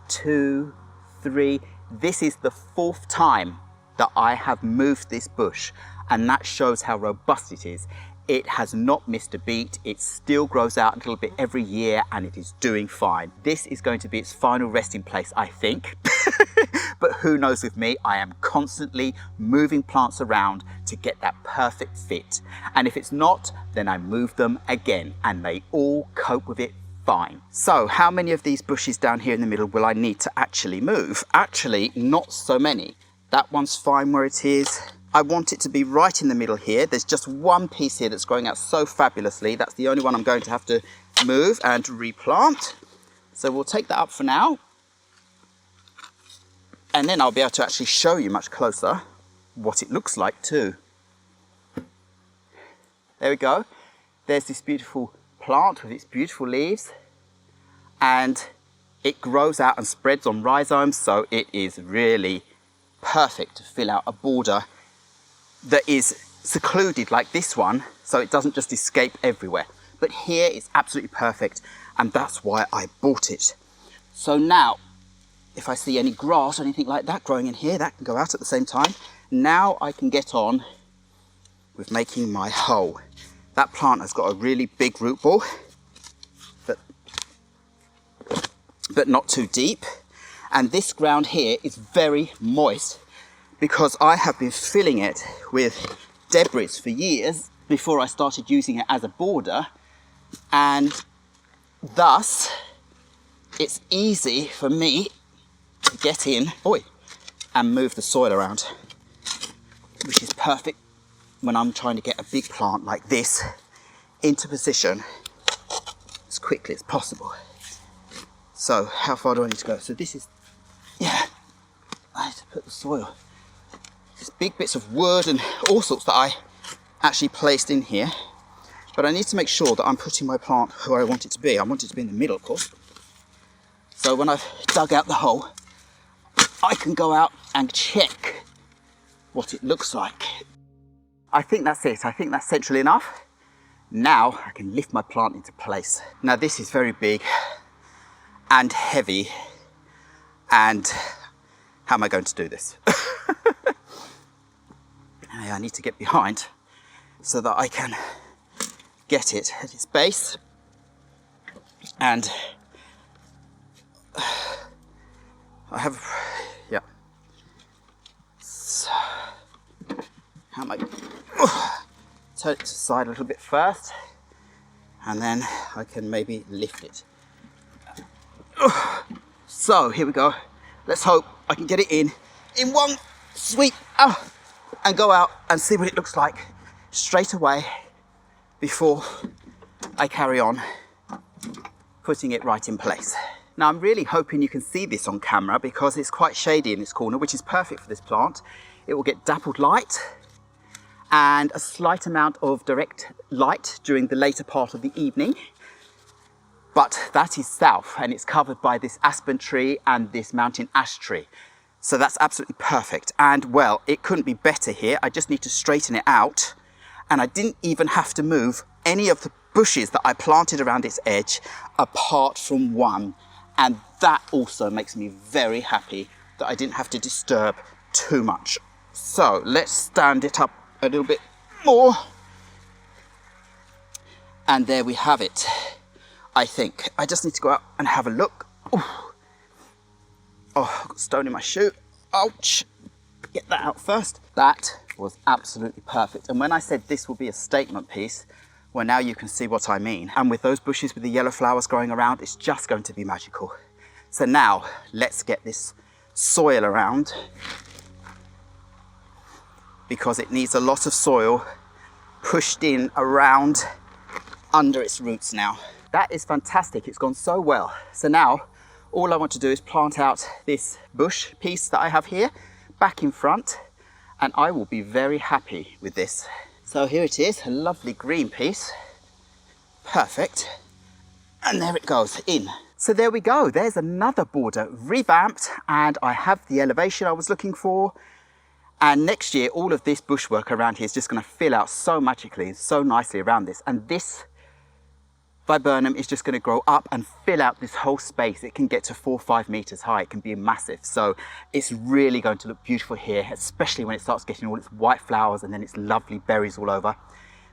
2, 3, this is the 4th time that I have moved this bush, and that shows how robust it is. It has not missed a beat. It still grows out a little bit every year, and it is doing fine. This is going to be its final resting place, I think. But who knows with me, I am constantly moving plants around to get that perfect fit. And if it's not, then I move them again, and they all cope with it fine. So how many of these bushes down here in the middle will I need to actually move? Actually, not so many. That one's fine where it is. I want it to be right in the middle here. There's just one piece here that's growing out so fabulously. That's the only one I'm going to have to move and replant. So we'll take that up for now. And then I'll be able to actually show you much closer what it looks like too. There we go. There's this beautiful plant with its beautiful leaves. And it grows out and spreads on rhizomes, so it is really perfect to fill out a border that is secluded like this one, so it doesn't just escape everywhere. But here it's absolutely perfect, and that's why I bought it. So now, if I see any grass or anything like that growing in here, that can go out at the same time. Now I can get on with making my hole. That plant has got a really big root ball, but not too deep. And this ground here is very moist, because I have been filling it with debris for years before I started using it as a border, and thus it's easy for me to get in and move the soil around, which is perfect when I'm trying to get a big plant like this into position as quickly as possible. So how far do I need to go? So this is, I need to put the soil. There's big bits of wood and all sorts that I actually placed in here, but I need to make sure that I'm putting my plant where I want it to be. I want it to be in the middle, of course. So when I've dug out the hole, I can go out and check what it looks like. I think that's it. I think that's central enough. Now I can lift my plant into place. Now this is very big and heavy, and how am I going to do this? I need to get behind so that I can get it at its base, and I have, so how am I, turn it to the side a little bit first, and then I can maybe lift it. So here we go. Let's hope I can get it in one sweep. And go out and see what it looks like straight away before I carry on putting it right in place. Now I'm really hoping you can see this on camera, because it's quite shady in this corner, which is perfect for this plant. It will get dappled light and a slight amount of direct light during the later part of the evening. But that is south, and it's covered by this aspen tree and this mountain ash tree. So that's absolutely perfect. And well, it couldn't be better here. I just need to straighten it out. And I didn't even have to move any of the bushes that I planted around its edge apart from one. And that also makes me very happy that I didn't have to disturb too much. So let's stand it up a little bit more. And there we have it, I think. I just need to go out and have a look. Ooh. Oh, I've got a stone in my shoe. Ouch. Get that out first. That was absolutely perfect. And when I said this will be a statement piece, Well, now you can see what I mean. And with those bushes with the yellow flowers growing around, it's just going to be magical. So now let's get this soil around, because it needs a lot of soil pushed in around under its roots now. That is fantastic. It's gone so well. So now all I want to do is plant out this bush piece that I have here back in front, and I will be very happy with this. So here it is, a lovely green piece. Perfect. And there it goes in. So there we go. There's another border revamped, and I have the elevation I was looking for. And next year, all of this bushwork around here is just going to fill out so magically, so nicely around this. And this viburnum is just going to grow up and fill out this whole space. It can get to 4 or 5 meters high. It can be massive. So it's really going to look beautiful here, especially when it starts getting all its white flowers and then its lovely berries all over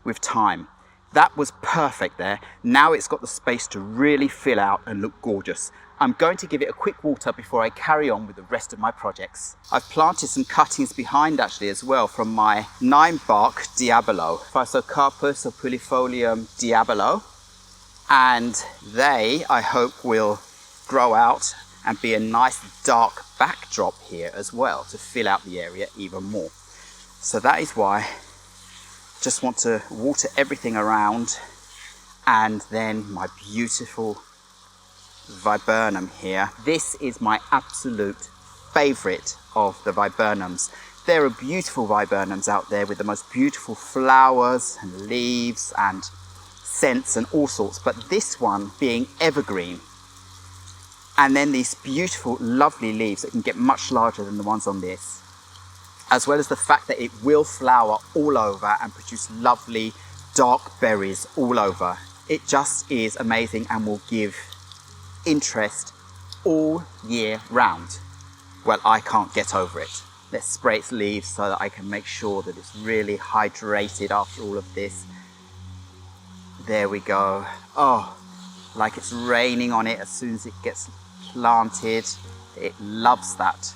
with time. That was perfect there. Now it's got the space to really fill out and look gorgeous. I'm going to give it a quick water before I carry on with the rest of my projects. I've planted some cuttings behind actually as well from my 9-bark Diabolo, Physocarpus opulicifolium Diabolo. And they, I hope, will grow out and be a nice dark backdrop here as well to fill out the area even more. So that is why just want to water everything around. And then my beautiful viburnum here. This is my absolute favorite of the viburnums. There are beautiful viburnums out there with the most beautiful flowers and leaves and scents and all sorts, but this one being evergreen, and then these beautiful lovely leaves that can get much larger than the ones on this, as well as the fact that it will flower all over and produce lovely dark berries all over. It just is amazing and will give interest all year round. Well, I can't get over it. Let's spray its leaves so that I can make sure that it's really hydrated after all of this. There we go. Oh, like it's raining on it as soon as it gets planted. It loves that.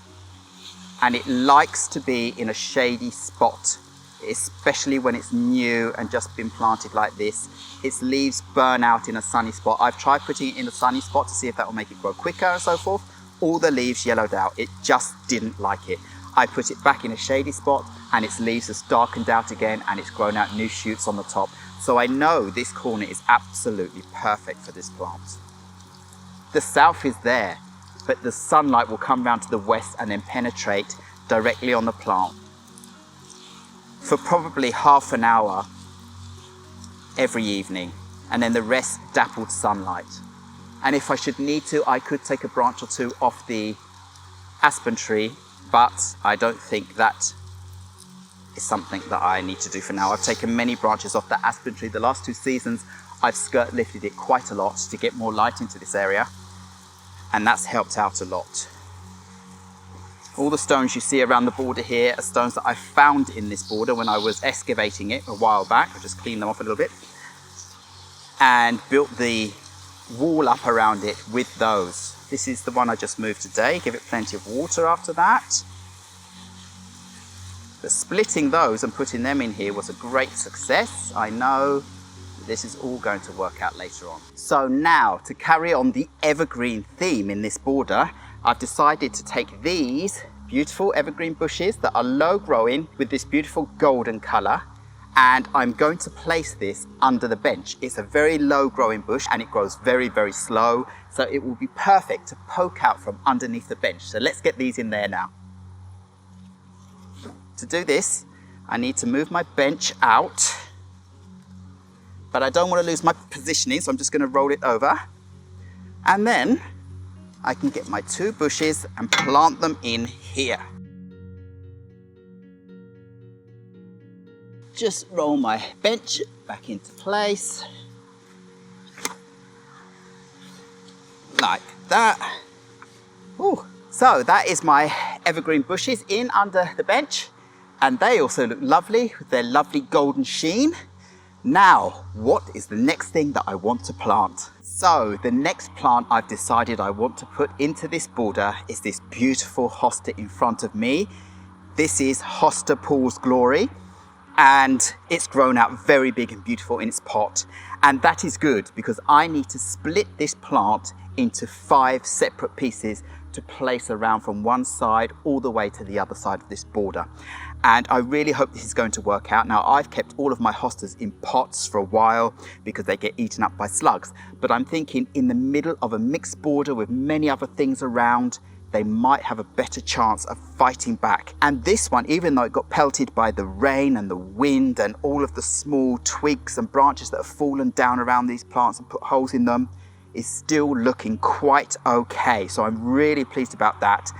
And it likes to be in a shady spot, especially when it's new and just been planted like this. Its leaves burn out in a sunny spot. I've tried putting it in a sunny spot to see if that will make it grow quicker and so forth. All the leaves yellowed out. It just didn't like it. I put it back in a shady spot and its leaves has darkened out again and it's grown out new shoots on the top. So I know this corner is absolutely perfect for this plant. The south is there, but the sunlight will come round to the west and then penetrate directly on the plant for probably half an hour every evening, and then the rest dappled sunlight. And if I should need to, I could take a branch or two off the aspen tree, but I don't think that is something that I need to do for now. I've taken many branches off the aspen tree. The last 2 seasons, I've skirt lifted it quite a lot to get more light into this area, and that's helped out a lot. All the stones you see around the border here are stones that I found in this border when I was excavating it a while back. I just cleaned them off a little bit and built the wall up around it with those. This is the one I just moved today. Give it plenty of water after that. But splitting those and putting them in here was a great success. I know this is all going to work out later on. So now, to carry on the evergreen theme in this border, I've decided to take these beautiful evergreen bushes that are low growing with this beautiful golden colour, and I'm going to place this under the bench. It's a very low growing bush and it grows very, very slow, so it will be perfect to poke out from underneath the bench. So let's get these in there now. To do this, I need to move my bench out, but I don't want to lose my positioning, so I'm just going to roll it over, and then I can get my 2 bushes and plant them in here. Just roll my bench back into place, like that. Ooh. So that is my evergreen bushes in under the bench, and they also look lovely with their lovely golden sheen. Now, what is the next thing that I want to plant? So the next plant I've decided I want to put into this border is this beautiful hosta in front of me. This is Hosta Paul's Glory. and it's grown out very big and beautiful in its pot. And that is good because I need to split this plant into 5 separate pieces to place around from one side all the way to the other side of this border. And I really hope this is going to work out. Now, I've kept all of my hostas in pots for a while because they get eaten up by slugs. But I'm thinking in the middle of a mixed border with many other things around, they might have a better chance of fighting back. And this one, even though it got pelted by the rain and the wind and all of the small twigs and branches that have fallen down around these plants and put holes in them, is still looking quite okay. So I'm really pleased about that.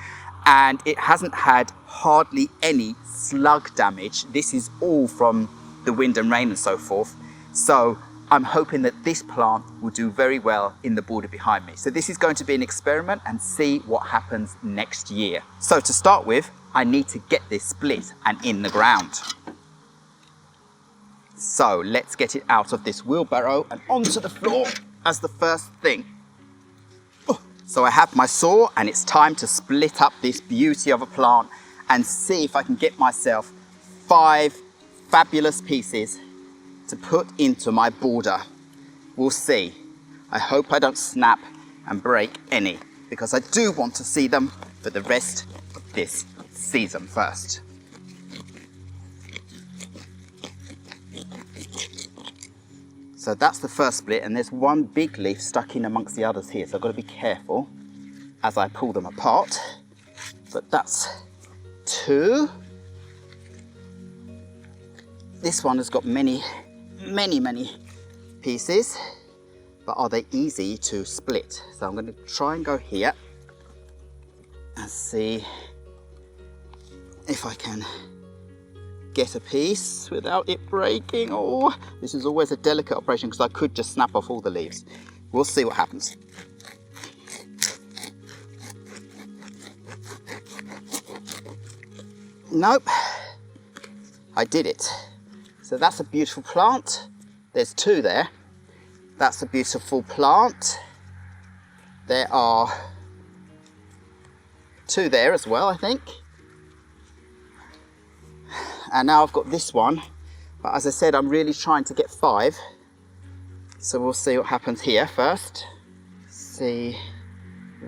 And it hasn't had hardly any slug damage. This is all from the wind and rain and so forth. So I'm hoping that this plant will do very well in the border behind me. So this is going to be an experiment and see what happens next year. So to start with, I need to get this split and in the ground. So let's get it out of this wheelbarrow and onto the floor as the first thing. So I have my saw and it's time to split up this beauty of a plant and see if I can get myself 5 fabulous pieces to put into my border. We'll see. I hope I don't snap and break any because I do want to see them for the rest of this season first. So that's the first split, and there's one big leaf stuck in amongst the others here, so I've got to be careful as I pull them apart. But that's 2. This one has got many pieces, but are they easy to split? So I'm going to try and go here and see if I can get a piece without it breaking. Oh, this is always a delicate operation because I could just snap off all the leaves. We'll see what happens. Nope, I did it. So that's a beautiful plant. There's 2 there. That's a beautiful plant. There are 2 there as well, I think. And now I've got this one, but as I said, I'm really trying to get 5. So we'll see what happens here first. See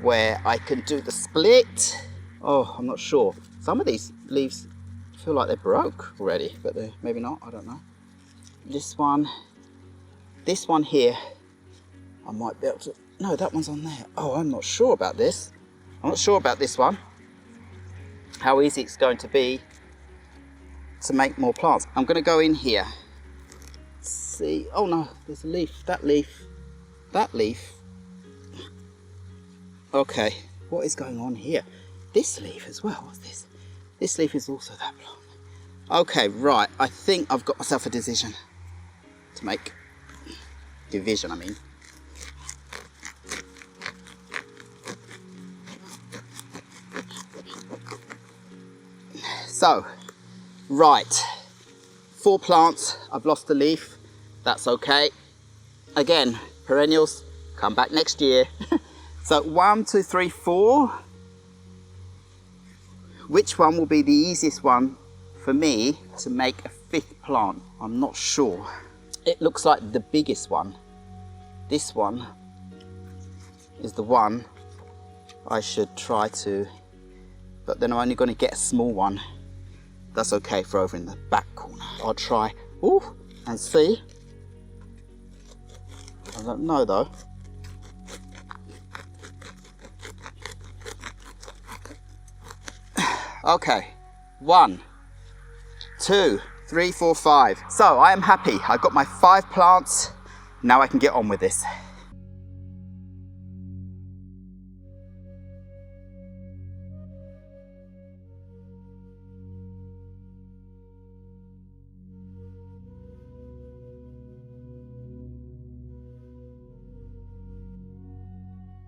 where I can do the split. Oh, I'm not sure. Some of these leaves feel like they're broke already, but they're maybe not, I don't know. This one here, I might be able to, no, that one's on there. Oh, I'm not sure about this. I'm not sure about this one. How easy it's going to be to make more plants. I'm going to go in here. See, oh no, there's a leaf, that leaf, that leaf. Okay, what is going on here? This leaf as well, what's this? This leaf is also that plant. Okay, right, I think I've got myself a decision to make. Division, I mean. So, right, 4 plants, I've lost a leaf, that's okay. Again, perennials, come back next year. So 1, 2, 3, 4. Which one will be the easiest one for me to make a 5th plant? I'm not sure. It looks like the biggest one. This one is the one I should try to, but then I'm only going to get a small one. That's okay for over in the back corner. I'll try, ooh, and see. I don't know though. Okay, 1, 2, 3, 4, 5. So I am happy. I've got my 5 plants. Now I can get on with this.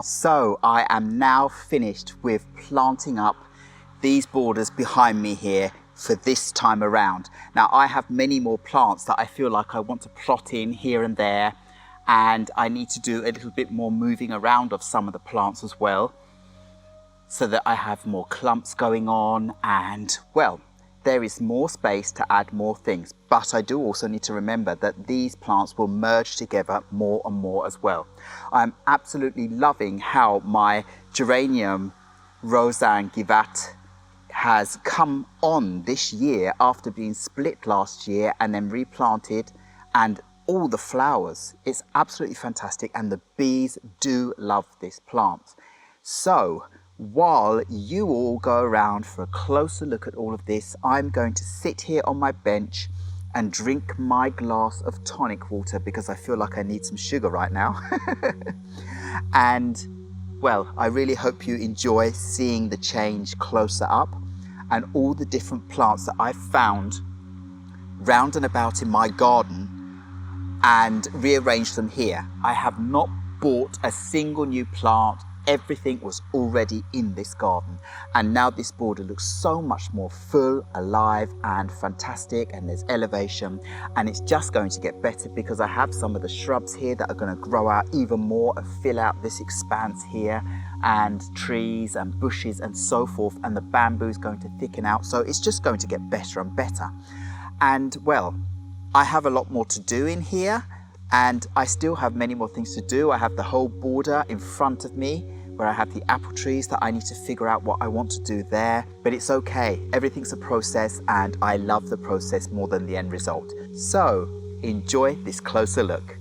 So I am now finished with planting up these borders behind me here for this time around. Now I have many more plants that I feel like I want to plot in here and there, and I need to do a little bit more moving around of some of the plants as well, so that I have more clumps going on. And well, there is more space to add more things, but I do also need to remember that these plants will merge together more and more as well. I'm absolutely loving how my geranium Roseanne Givat has come on this year after being split last year and then replanted, and all the flowers. It's absolutely fantastic, and the bees do love this plant. So while you all go around for a closer look at all of this, I'm going to sit here on my bench and drink my glass of tonic water because I feel like I need some sugar right now. And well, I really hope you enjoy seeing the change closer up and all the different plants that I've found round and about in my garden and rearranged them here. I have not bought a single new plant. Everything was already in this garden, and now this border looks so much more full, alive and fantastic, and there's elevation, and it's just going to get better because I have some of the shrubs here that are going to grow out even more and fill out this expanse here, and trees and bushes and so forth, and the bamboo is going to thicken out, so it's just going to get better and better. And well, I have a lot more to do in here, and I still have many more things to do. I have the whole border in front of me where I have the apple trees that I need to figure out what I want to do there, but it's okay. Everything's a process, and I love the process more than the end result. So enjoy this closer look.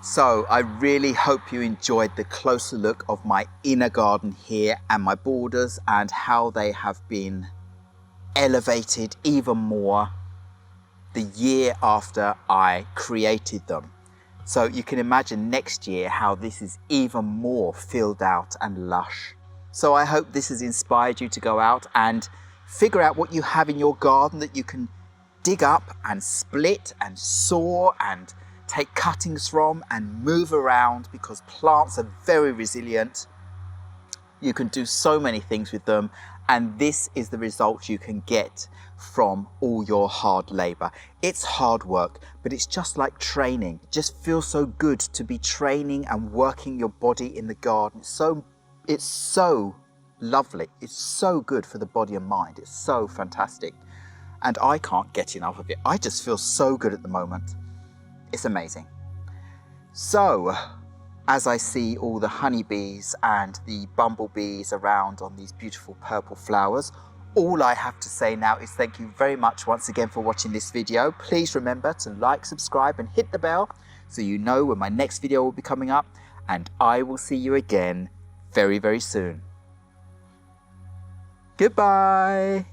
So I really hope you enjoyed the closer look of my inner garden here and my borders and how they have been elevated even more the year after I created them. So you can imagine next year how this is even more filled out and lush. So I hope this has inspired you to go out and figure out what you have in your garden that you can dig up and split and saw and take cuttings from and move around, because plants are very resilient. You can do so many things with them, and this is the result you can get from all your hard labor. It's hard work, but it's just like training. It just feels so good to be training and working your body in the garden. It's so lovely. It's so good for the body and mind. It's so fantastic. And I can't get enough of it. I just feel so good at the moment. It's amazing. So, as I see all the honeybees and the bumblebees around on these beautiful purple flowers, all I have to say now is thank you very much once again for watching this video. Please remember to like, subscribe and hit the bell so you know when my next video will be coming up, and I will see you again very, very soon. Goodbye.